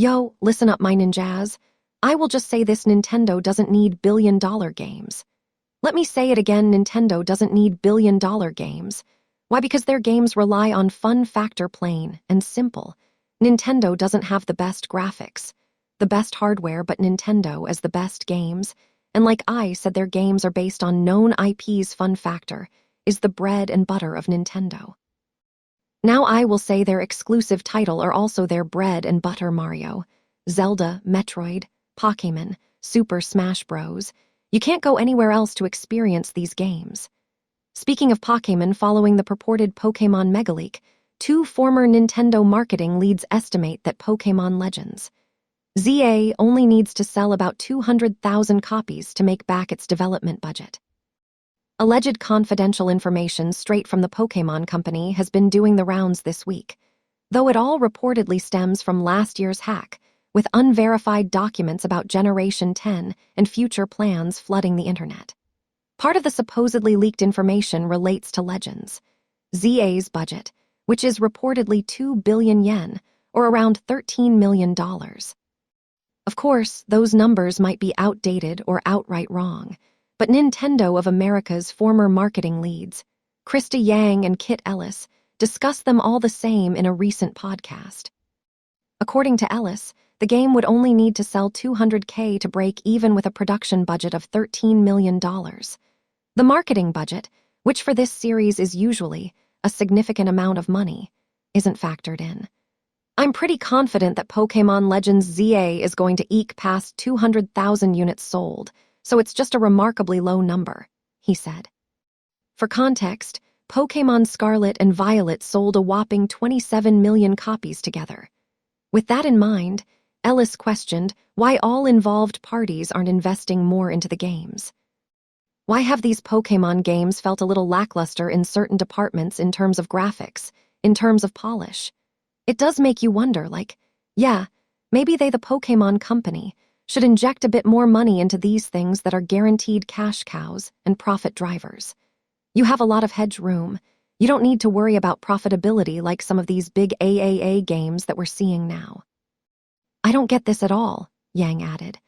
Yo, listen up, my ninjas. I will just say this: Nintendo doesn't need billion-dollar games. Let me say it again: Nintendo doesn't need billion-dollar games. Why? Because their games rely on fun factor, plain and simple. Nintendo doesn't have the best graphics, the best hardware, but Nintendo has the best games. And like I said, their games are based on known IPs. Fun factor is the bread and butter of Nintendo. Now I will say their exclusive title are also their bread and butter: Mario, Zelda, Metroid, Pokémon, Super Smash Bros. You can't go anywhere else to experience these games. Speaking of Pokémon, following the purported Pokémon megaleak, two former Nintendo marketing leads estimate that Pokémon Legends ZA only needs to sell about 200,000 copies to make back its development budget. Alleged confidential information straight from the Pokémon company has been doing the rounds this week, though it all reportedly stems from last year's hack, with unverified documents about Generation 10 and future plans flooding the internet. Part of the supposedly leaked information relates to Legends ZA's budget, which is reportedly 2 billion yen, or around $13 million. Of course, those numbers might be outdated or outright wrong, but Nintendo of America's former marketing leads, Krista Yang and Kit Ellis, discussed them all the same in a recent podcast. According to Ellis, the game would only need to sell 200K to break even with a production budget of $13 million. The marketing budget, which for this series is usually a significant amount of money, isn't factored in. I'm pretty confident that Pokémon Legends ZA is going to eke past 200,000 units sold, so it's just a remarkably low number, he said. For context, Pokémon Scarlet and Violet sold a whopping 27 million copies together. With that in mind, Ellis questioned why all involved parties aren't investing more into the games. Why have these Pokémon games felt a little lackluster in certain departments in terms of graphics, in terms of polish? It does make you wonder, yeah, maybe they, the Pokémon company, should inject a bit more money into these things that are guaranteed cash cows and profit drivers. You have a lot of hedge room. You don't need to worry about profitability like some of these big AAA games that we're seeing now. I don't get this at all, Yang added.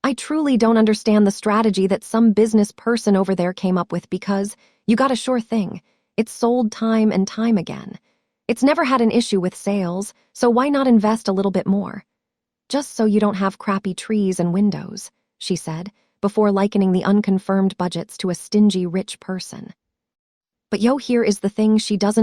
I truly don't understand the strategy that some business person over there came up with, because you got a sure thing. It's sold time and time again. It's never had an issue with sales, so why not invest a little bit more? Just so you don't have crappy trees and windows, she said, before likening the unconfirmed budgets to a stingy rich person. But here is the thing: she doesn't